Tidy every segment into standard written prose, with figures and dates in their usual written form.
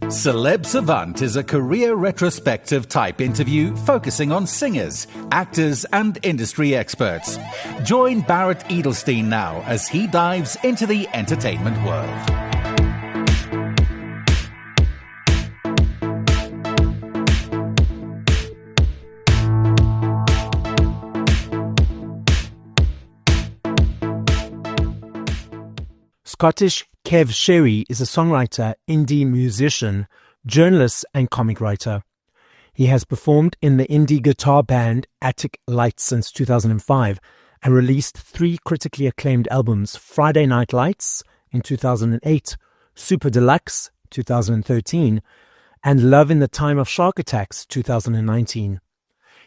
Celeb Savant is a career retrospective type interview focusing on singers, actors, and industry experts. Join Barrett Edelstein now as he dives into the entertainment world. Scottish Kev Sherry is a songwriter, indie musician, journalist and comic writer. He has performed in the indie guitar band Attic Lights since 2005 and released 3 critically acclaimed albums: Friday Night Lights in 2008, Super Deluxe 2013, and Love in the Time of Shark Attacks 2019.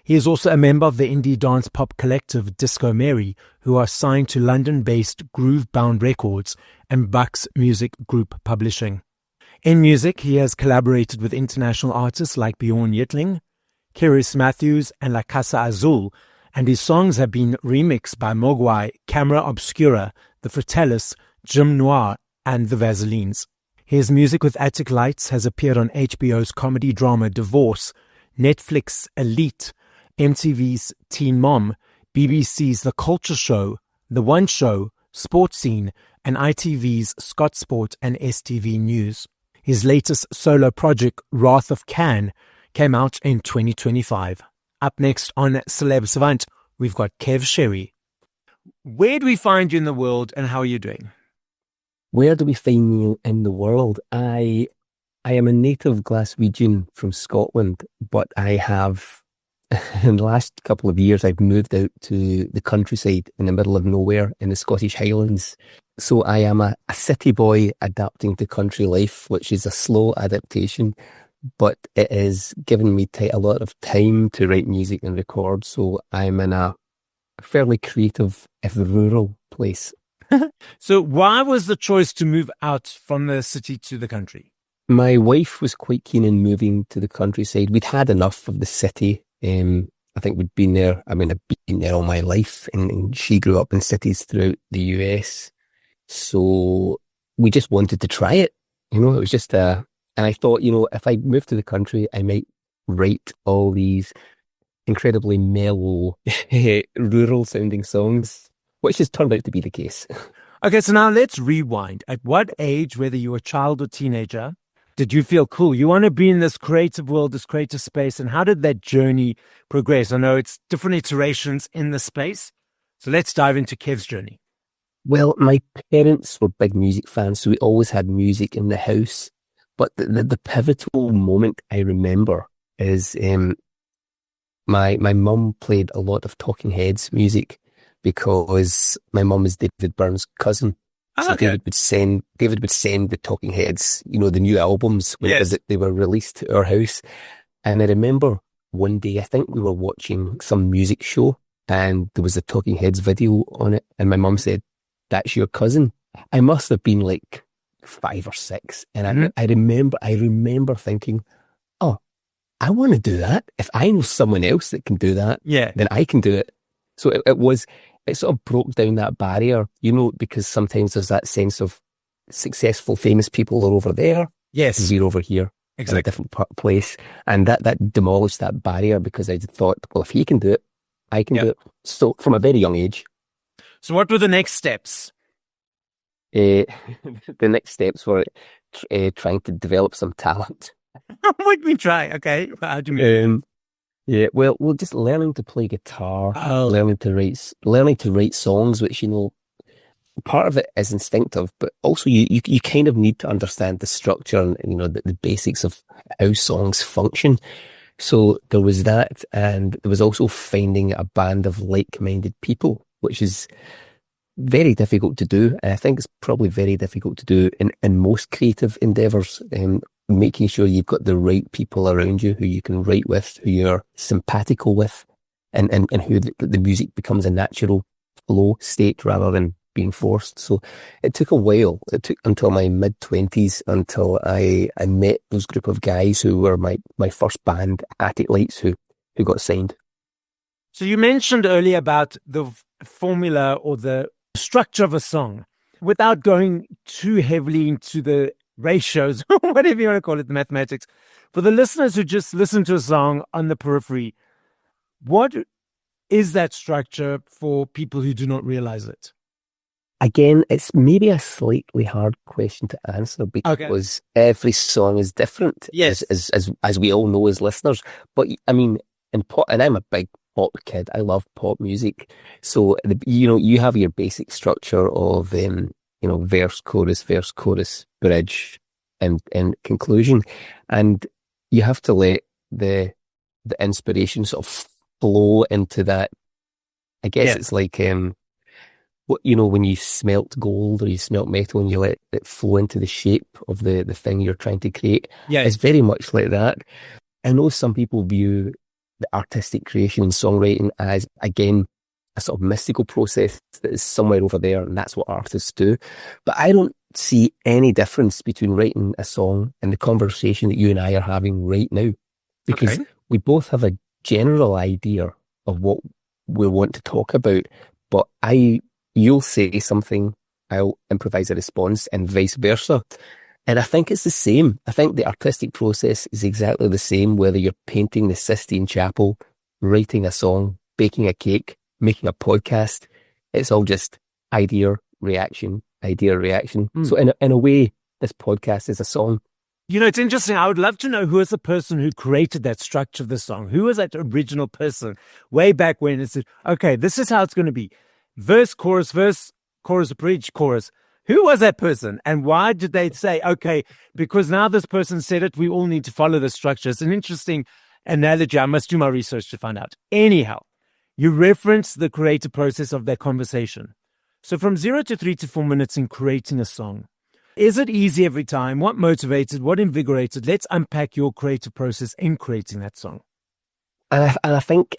He is also a member of the indie dance pop collective Disco Mary, who are signed to London-based Groovebound Records and Bucks Music Group Publishing. In music, he has collaborated with international artists like Bjorn Yitling, Kiris Matthews, and La Casa Azul, and his songs have been remixed by Mogwai, Camera Obscura, The Fratellis, Jim Noir, and The Vaselines. His music with Attic Lights has appeared on HBO's comedy drama Divorce, Netflix Elite, MTV's Teen Mom, BBC's The Culture Show, The One Show, Sports Scene, and ITV's Scott Sport and STV News. His latest solo project, Wrath of Can, came out in 2025. Up next on Celeb Savant, we've got Kev Sherry. Where do we find you in the world and how are you doing? Where do we find me in the world? I am a native Glaswegian from Scotland, but I have, in the last couple of years, I've moved out to the countryside in the middle of nowhere in the Scottish Highlands. So I am a city boy adapting to country life, which is a slow adaptation, but it has given me a lot of time to write music and record. So I'm in a fairly creative, if rural place. So why was the choice to move out from the city to the country? My wife was quite keen in moving to the countryside. We'd had enough of the city. I think we'd been there. I've been there all my life, and she grew up in cities throughout the US. So we just wanted to try it. It was just and I thought, if I moved to the country, I might write all these incredibly mellow, rural sounding songs, which has turned out to be the case. Okay, so now let's rewind. At what age, whether you were a child or teenager, did you feel cool? You want to be in this creative world, this creative space, and how did that journey progress? I know it's different iterations in the space. So let's dive into Kev's journey. Well, my parents were big music fans, so we always had music in the house. But the pivotal moment I remember is my mum played a lot of Talking Heads music because my mum is David Byrne's cousin. So okay. David would send the Talking Heads, the new albums when they were released to our house. And I remember one day, I think we were watching some music show and there was a Talking Heads video on it. And my mum said, "That's your cousin." I must have been like 5 or 6. And I remember thinking, oh, I want to do that. If I know someone else that can do that, then I can do it. So it sort of broke down that barrier, because sometimes there's that sense of successful, famous people are over there. Yes. We're over here in a different place. And that demolished that barrier because I thought, well, if he can do it, I can do it. So from a very young age. So what were the next steps? The next steps were trying to develop some talent. What did we try? Okay. How do you mean? Well, just learning to play guitar, learning to write songs, which, part of it is instinctive, but also you kind of need to understand the structure and, the basics of how songs function. So there was that, and there was also finding a band of like-minded people, which is very difficult to do. And I think it's probably very difficult to do in most creative endeavours. Making sure you've got the right people around you who you can write with, who you're simpatico with, and who the music becomes a natural flow state rather than being forced. So it took a while. It took until my mid-20s until I met those group of guys who were my first band, Attic Lights, who got signed. So you mentioned earlier about the formula or the structure of a song. Without going too heavily into the ratios, whatever you want to call it, the mathematics. For the listeners who just listen to a song on the periphery, what is that structure for people who do not realize it? Again, it's maybe a slightly hard question to answer because every song is different, yes, as we all know as listeners. But I mean, in pop, and I'm a big pop kid. I love pop music. So you have your basic structure of verse, chorus, bridge, and conclusion, and you have to let the inspiration sort of flow into that. I guess it's like when you smelt gold or you smelt metal and you let it flow into the shape of the thing you're trying to create. Yeah. It's very much like that. I know some people view the artistic creation and songwriting as, again, a sort of mystical process that is somewhere over there, and that's what artists do. But I don't see any difference between writing a song and the conversation that you and I are having right now, because we both have a general idea of what we want to talk about, but you'll say something, I'll improvise a response, and vice versa. And I think it's the same. I think the artistic process is exactly the same, whether you're painting the Sistine Chapel, writing a song, baking a cake, making a podcast. It's all just idea, reaction. So in a way, this podcast is a song. It's interesting. I would love to know who is the person who created that structure of the song. Who was that original person way back when it said, okay, this is how it's going to be. Verse, chorus, bridge, chorus. Who was that person? And why did they say, okay, because now this person said it, we all need to follow the structure? It's an interesting analogy. I must do my research to find out. Anyhow, you reference the creative process of that conversation. So from 0 to 3 to 4 minutes in creating a song, is it easy every time? What motivated? What invigorated? Let's unpack your creative process in creating that song. And I think,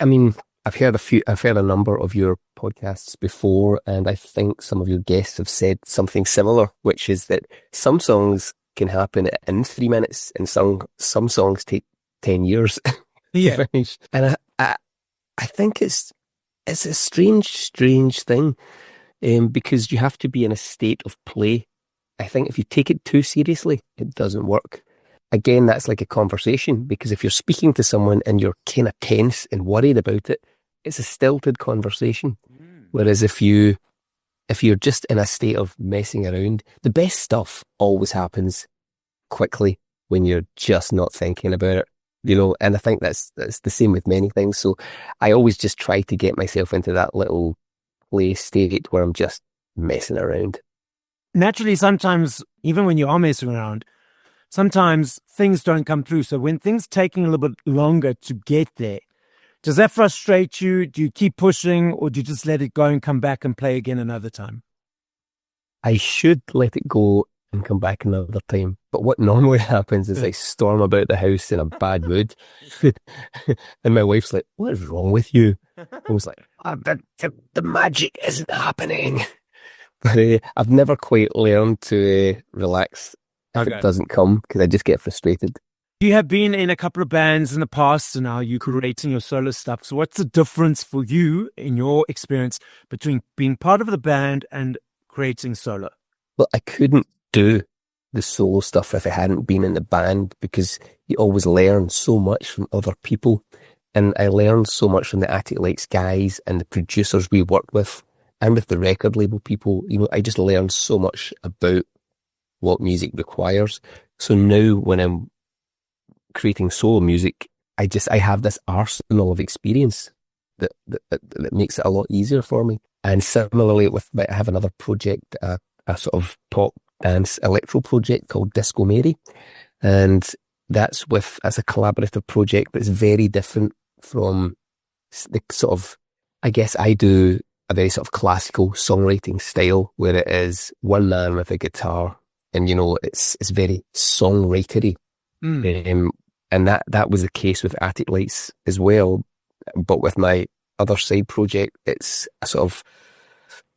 I've heard a number of your podcasts before, and I think some of your guests have said something similar, which is that some songs can happen in 3 minutes, and some songs take 10 years to finish. And I think it's a strange thing, because you have to be in a state of play. I think if you take it too seriously, it doesn't work. Again, that's like a conversation, because if you're speaking to someone and you're kind of tense and worried about it, it's a stilted conversation. Whereas if you're just in a state of messing around, the best stuff always happens quickly when you're just not thinking about it, and I think that's the same with many things. So I always just try to get myself into that little play state where I'm just messing around. Naturally, sometimes, even when you are messing around, sometimes things don't come through. So when things taking a little bit longer to get there, does that frustrate you? Do you keep pushing, or do you just let it go and come back and play again another time? I should let it go and come back another time. But what normally happens is I storm about the house in a bad mood. And my wife's like, what is wrong with you? I was like, the magic isn't happening. But I've never quite learned to relax if it doesn't come, because I just get frustrated. You have been in a couple of bands in the past, and now you're creating your solo stuff. So what's the difference for you, in your experience, between being part of the band and creating solo? Well, I couldn't do the solo stuff if I hadn't been in the band, because you always learn so much from other people. And I learned so much from the Attic Lights guys and the producers we worked with, and with the record label people. I just learned so much about what music requires. So now when I'm creating solo music, I have this arsenal of experience that makes it a lot easier for me. And similarly, I have another project, a sort of pop dance electro project called Disco Mary, and that's a collaborative project that's very different from the sort of, I guess I do a very sort of classical songwriting style where it is one man with a guitar, and it's very songwritery. And that was the case with Attic Lights as well. But with my other side project, it's a sort of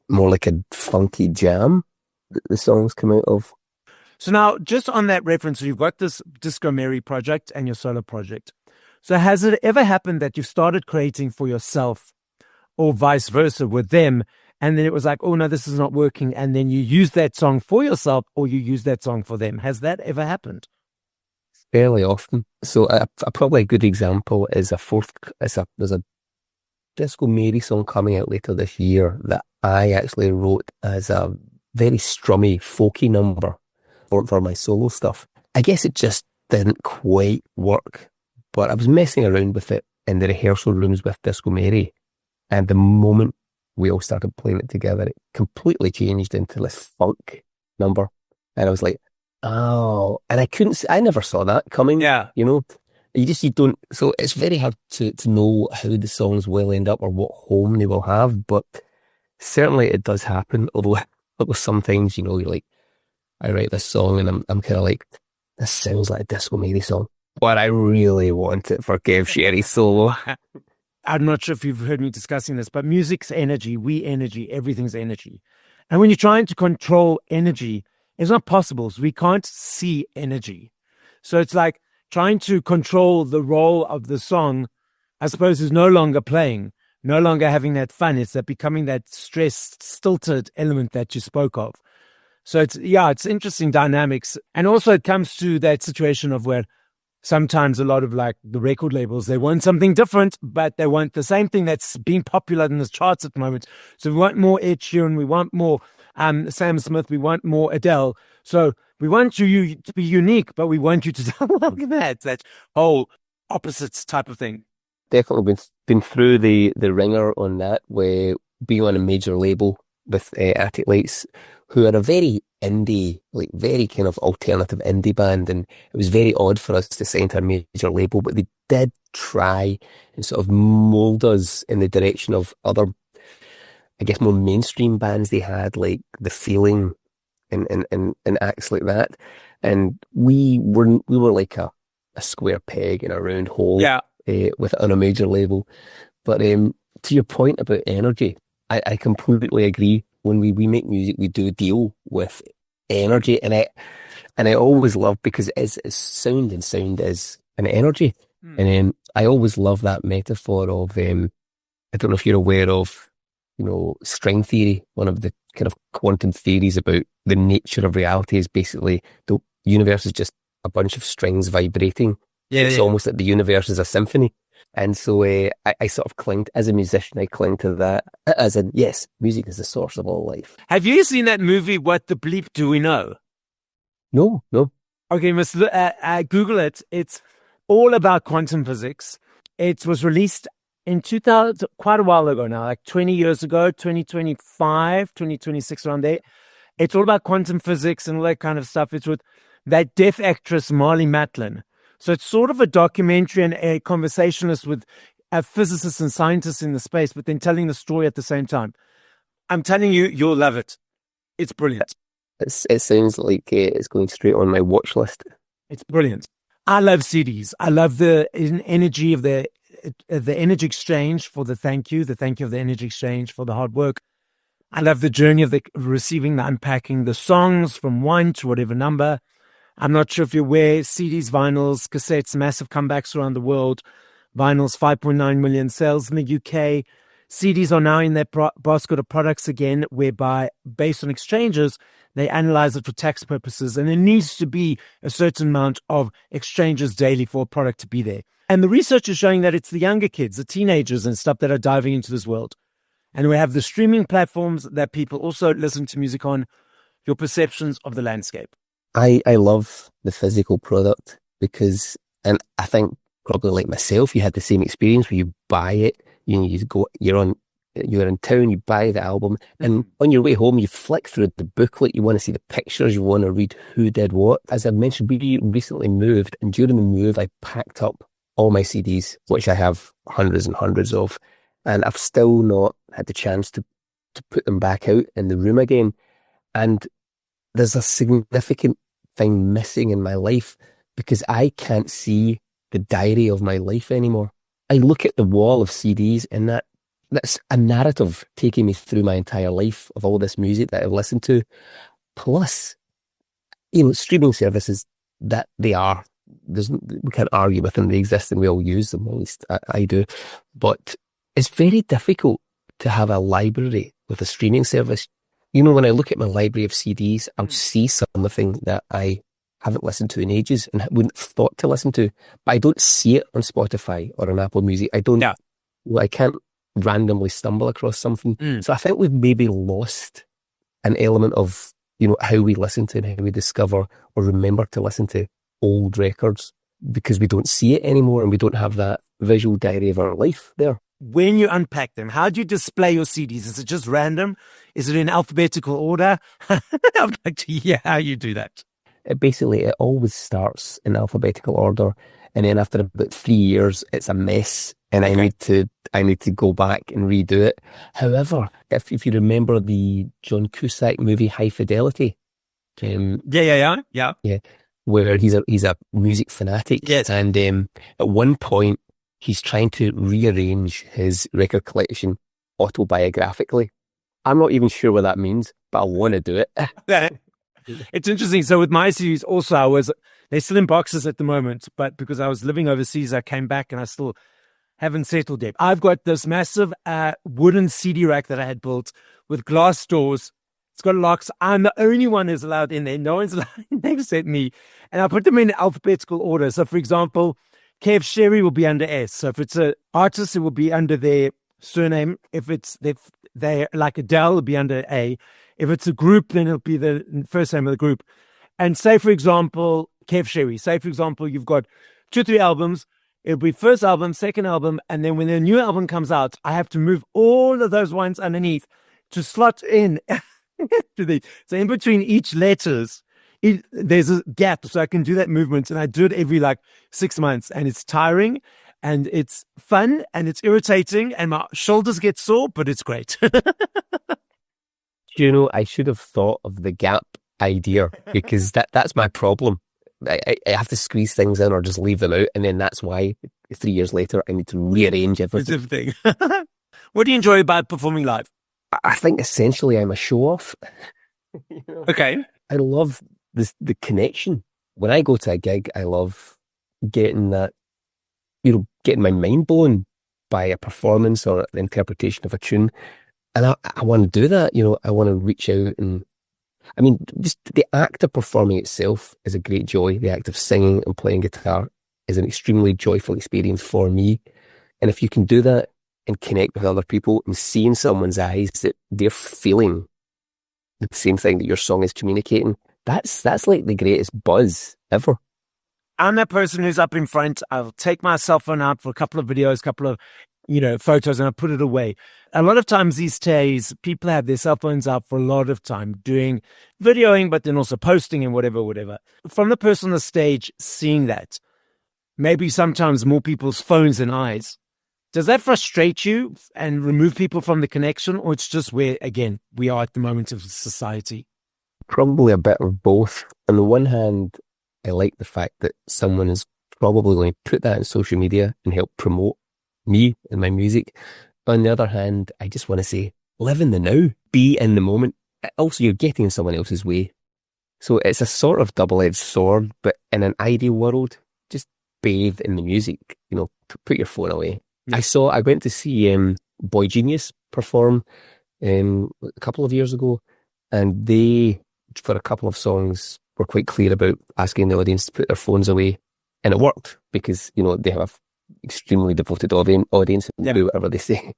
more like a funky jam that the songs come out of. So now, just on that reference, so you've got this Disco Mary project and your solo project. So has it ever happened that you've started creating for yourself, or vice versa with them, and then it was like, oh no, this is not working, and then you use that song for yourself or you use that song for them? Has that ever happened? Fairly often. So probably a good example is there's a Disco Mary song coming out later this year that I actually wrote as a very strummy, folky number for my solo stuff. I guess it just didn't quite work, but I was messing around with it in the rehearsal rooms with Disco Mary, and the moment we all started playing it together, it completely changed into this funk number, and I was like, oh, and I never saw that coming. Yeah. You know, you don't, so it's very hard to know how the songs will end up or what home they will have, but certainly it does happen. Although sometimes, you're like, I write this song and I'm kind of like, this sounds like a Disco Mary song, but I really want it for Kev Sherry solo. I'm not sure if you've heard me discussing this, but music's energy, energy, everything's energy. And when you're trying to control energy, it's not possible. So we can't see energy. So it's like trying to control the role of the song, I suppose, is no longer playing, no longer having that fun. It's that becoming that stressed, stilted element that you spoke of. So it's interesting dynamics. And also it comes to that situation of where sometimes a lot of like the record labels, they want something different, but they want the same thing that's being popular in the charts at the moment. So we want more Ed Sheeran, we want more Sam Smith, we want more Adele. So we want you to be unique, but we want you to sound like that whole opposites type of thing. Definitely been through the ringer on that, where being on a major label with Attic Lights, who are a very indie, like very kind of alternative indie band, and it was very odd for us to sign to a major label, but they did try and sort of mold us in the direction of other, I guess, more mainstream bands they had, like The Feeling and acts like that. And we were like a square peg in a round hole, on a major label. But to your point about energy, I completely agree. When we make music, we do deal with energy, and I always love, because it's sound, and sound is an energy. And I always love that metaphor of I don't know if you're aware of, string theory. One of the kind of quantum theories about the nature of reality is basically the universe is just a bunch of strings vibrating. It's almost like the universe is a symphony. And so I sort of cling, as a musician, I cling to that, as in, yes, music is the source of all life. Have you seen that movie, What the Bleep Do We Know? No. Okay, you must Google it. It's all about quantum physics. It was released in 2000, quite a while ago now, like 20 years ago, 2025, 2026, around there. It's all about quantum physics and all that kind of stuff. It's with that deaf actress, Marlee Matlin. So it's sort of a documentary and a conversationalist with physicists and scientists in the space, but then telling the story at the same time. I'm telling you, you'll love it. It's brilliant. It sounds like it's going straight on my watch list. It's brilliant. I love CDs. I love the energy of the energy exchange for the thank you of the energy exchange for the hard work. I love the journey of the receiving, the unpacking, the songs from 1 to whatever number. I'm not sure if you're aware, CDs, vinyls, cassettes, massive comebacks around the world. Vinyls, 5.9 million sales in the UK. CDs are now in that basket of products again, whereby, based on exchanges, they analyze it for tax purposes, and there needs to be a certain amount of exchanges daily for a product to be there. And the research is showing that it's the younger kids, the teenagers and stuff, that are diving into this world. And we have the streaming platforms that people also listen to music on. Your perceptions of the landscape. I love the physical product because, and I think probably like myself, you had the same experience where you buy it, you're in town, you buy the album, and on your way home, you flick through the booklet, you want to see the pictures, you want to read who did what. As I mentioned, we recently moved, and during the move, I packed up all my CDs, which I have hundreds and hundreds of, and I've still not had the chance to put them back out in the room again. And there's a significant thing missing in my life because I can't see the diary of my life anymore. I look at the wall of CDs, and that's a narrative taking me through my entire life of all this music that I've listened to. Plus, streaming services, that they are. We can't argue with them. They exist and we all use them, at least I do. But it's very difficult to have a library with a streaming service. You know, when I look at my library of CDs, I'll see something that I haven't listened to in ages and wouldn't have thought to listen to, but I don't see it on Spotify or on Apple Music. I can't randomly stumble across something. So I think we've maybe lost an element of, you know, how we listen to and how we discover or remember to listen to old records, because we don't see it anymore and we don't have that visual diary of our life there. When you unpack them, how do you display your CDs? Is it just random? Is it in alphabetical order? I'd like to hear how you do that. It always starts in alphabetical order, and then after about 3 years, it's a mess, and I need to go back and redo it. However, if you remember the John Cusack movie High Fidelity, yeah, where he's a music fanatic, yes, and at one point he's trying to rearrange his record collection autobiographically. I'm not even sure what that means, but I want to do it. It's interesting. So with my CDs also, they're still in boxes at the moment, but because I was living overseas, I came back and I still haven't settled yet. I've got this massive wooden CD rack that I had built with glass doors. It's got locks. I'm the only one who's allowed in there. No one's allowed in there except me. And I put them in alphabetical order. So for example, Kev Sherry will be under S. So if it's an artist, it will be under their surname. If they're like Adele, it'll be under A. If it's a group, then it'll be the first name of the group. And say, for example, Kev Sherry. Say, for example, you've got 2-3 albums. It'll be first album, second album. And then when the new album comes out, I have to move all of those ones underneath to slot in. So in between each letters, there's a gap. So I can do that movement. And I do it every 6 months. And it's tiring. And it's fun. And it's irritating. And my shoulders get sore. But it's great. You know, I should have thought of the gap idea, because that's my problem. I have to squeeze things in or just leave them out, and then that's why 3 years later I need to rearrange everything. What do you enjoy about performing live? I think essentially I'm a show-off. Okay. I love the connection. When I go to a gig, I love getting that, getting my mind blown by a performance or the interpretation of a tune. And I want to do that, I want to reach out and, just the act of performing itself is a great joy. The act of singing and playing guitar is an extremely joyful experience for me. And if you can do that and connect with other people and see in someone's eyes that they're feeling the same thing that your song is communicating, that's like the greatest buzz ever. I'm that person who's up in front. I'll take my cell phone out for a couple of videos, couple of photos, and I put it away. A lot of times these days, people have their cell phones out for a lot of time doing videoing, but then also posting and whatever. From the person on the stage seeing that, maybe sometimes more people's phones than eyes, does that frustrate you and remove people from the connection? Or it's just where, again, we are at the moment of society? Probably a bit of both. On the one hand, I like the fact that someone is probably going to put that on social media and help promote me and my music. On the other hand, I just want to say, live in the now, be in the moment. Also, you're getting in someone else's way. So it's a sort of double-edged sword, but in an ideal world, just bathe in the music, put your phone away. Yeah. I went to see Boy Genius perform a couple of years ago, and they, for a couple of songs, were quite clear about asking the audience to put their phones away. And it worked because, they have extremely devoted audience and do whatever they say.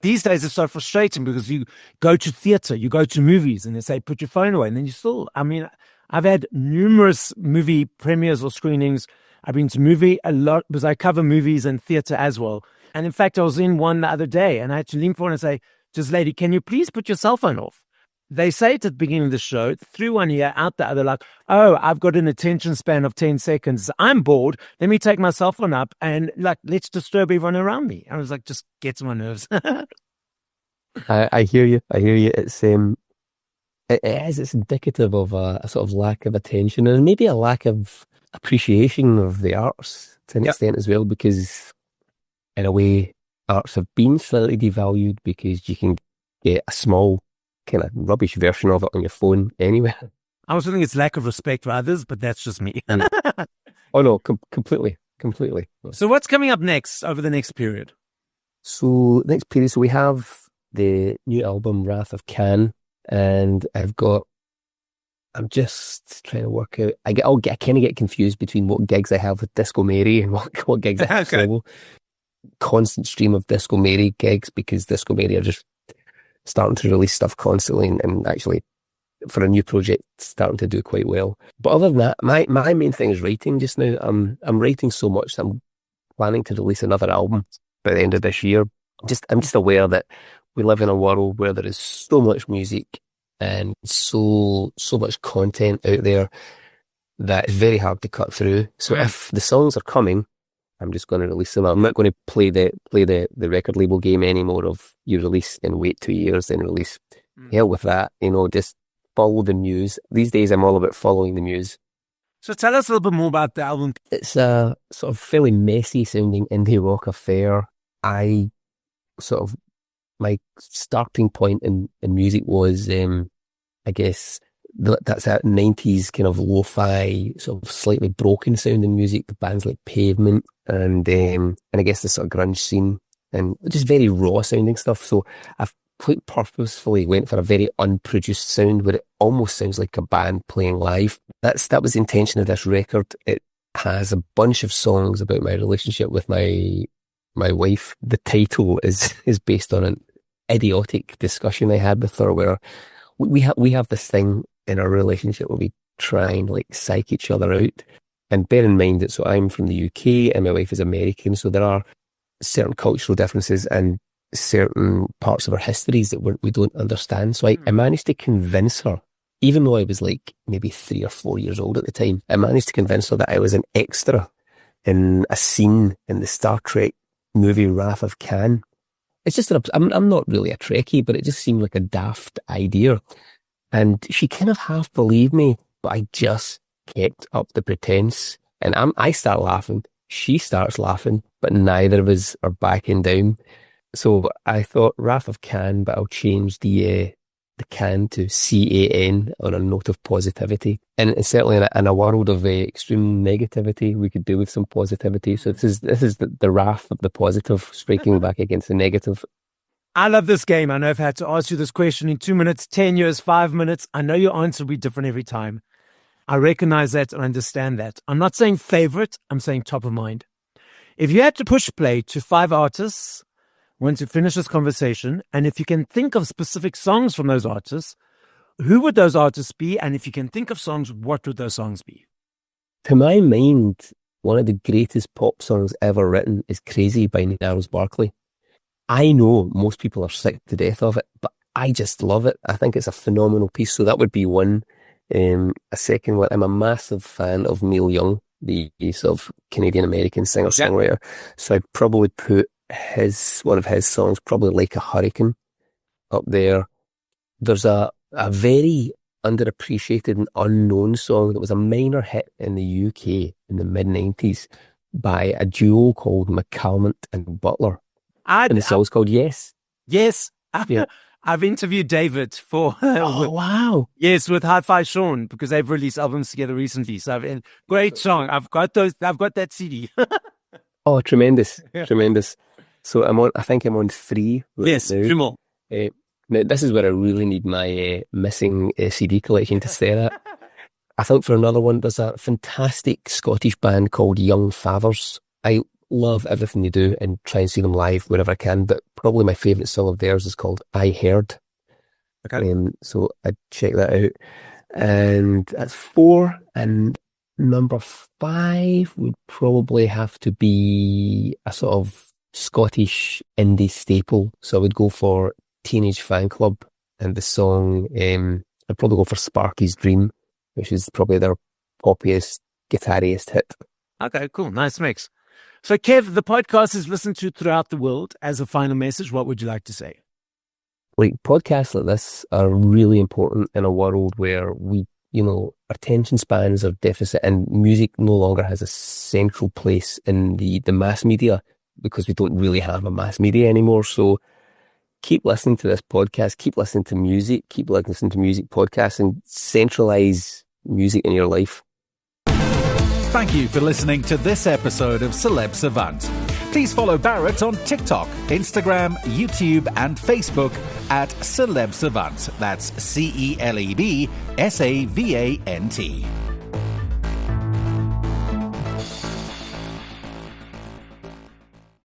These days it's so frustrating because you go to theatre, you go to movies, and they say put your phone away, and then you still, I've had numerous movie premieres or screenings. I've been to movie a lot because I cover movies and theatre as well. And in fact, I was in one the other day and I had to lean forward and say, just lady, can you please put your cell phone off? They say it at the beginning of the show, through one ear, out the other, like, oh, I've got an attention span of 10 seconds. I'm bored. Let me take my cell phone up and let's disturb everyone around me. I was like, just gets on my nerves. I hear you. It's it's indicative of a sort of lack of attention and maybe a lack of appreciation of the arts to an extent as well, because in a way, arts have been slightly devalued because you can get a small kind of rubbish version of it on your phone anywhere. I also think it's lack of respect for others, but that's just me. Oh no, completely. So what's coming up next over the next period? So we have the new album Wrath of Khan, and I'm just trying to work out. I kind of get confused between what gigs I have with Disco Mary and what gigs I have solo. Constant stream of Disco Mary gigs, because Disco Mary are just starting to release stuff constantly, and actually for a new project starting to do quite well. But other than that, my main thing is writing just now. I'm writing so much that I'm planning to release another album by the end of this year. I'm just aware that we live in a world where there is so much music and so much content out there that it's very hard to cut through. So if the songs are coming, I'm just going to release them. I'm not going to play the record label game anymore of you release and wait 2 years, then release. Hell with that, just follow the muse. These days I'm all about following the muse. So tell us a little bit more about the album. It's a sort of fairly messy sounding indie rock affair. My starting point in music was, I guess, that's that 90s kind of lo-fi, sort of slightly broken sounding music, the bands like Pavement and I guess the sort of grunge scene, and just very raw sounding stuff. So I've quite purposefully went for a very unproduced sound where it almost sounds like a band playing live. That was the intention of this record. It has a bunch of songs about my relationship with my wife. The title is based on an idiotic discussion I had with her, where we have this thing in our relationship where we try and psych each other out. And bear in mind that so I'm from the UK and my wife is American, so there are certain cultural differences and certain parts of our histories that we don't understand. So I managed to convince her, even though I was maybe 3 or 4 years old at the time, I managed to convince her that I was an extra in a scene in the Star Trek movie Wrath of Khan. It's just that I'm not really a Trekkie, but it just seemed like a daft idea. And she kind of half believed me, but I just kept up the pretense. And I start laughing, she starts laughing, but neither of us are backing down. So I thought Wrath of Khan, but I'll change the Khan to CAN on a note of positivity. And certainly in a world of extreme negativity, we could do with some positivity. So this is the wrath of the positive striking back against the negative. I love this game. I know I've had to ask you this question in 2 minutes, 10 years, 5 minutes. I know your answer will be different every time. I recognize that and understand that. I'm not saying favorite, I'm saying top of mind. If you had to push play to 5 artists, once you finish this conversation, and if you can think of specific songs from those artists, who would those artists be? And if you can think of songs, what would those songs be? To my mind, one of the greatest pop songs ever written is Crazy by Gnarls Barkley. I know most people are sick to death of it, but I just love it. I think it's a phenomenal piece. So that would be one. A second one, I'm a massive fan of Neil Young, the sort of Canadian-American singer-songwriter. So I'd probably put one of his songs, probably Like a Hurricane, up there. There's a very underappreciated and unknown song that was a minor hit in the UK in the mid-90s by a duo called McCalmont and Butler. And the song's called Yes. Yes. I've interviewed David for... oh, wow. Yes, with Hi-Fi Sean, because they've released albums together recently. So great song. I've got that CD. Oh, tremendous. Tremendous. So I think I'm on 3 right yes, now. 3 more. Now, this is where I really need my missing CD collection to stare at. I think for another one, there's a fantastic Scottish band called Young Fathers. I love everything they do and try and see them live wherever I can, but probably my favourite song of theirs is called I Heard. Okay. So I'd check that out. And that's 4. And number 5 would probably have to be a sort of Scottish indie staple. So I would go for Teenage Fan Club and the song, I'd probably go for Sparky's Dream, which is probably their poppiest, guitariest hit. Okay, cool. Nice mix. So Kev, the podcast is listened to throughout the world. As a final message, what would you like to say? Podcasts like this are really important in a world where attention spans are deficit and music no longer has a central place in the mass media because we don't really have a mass media anymore. So keep listening to this podcast, keep listening to music podcasts, and centralize music in your life. Thank you for listening to this episode of Celeb Savant. Please follow Barrett on TikTok, Instagram, YouTube and Facebook at Celeb Savant. That's CelebSavant.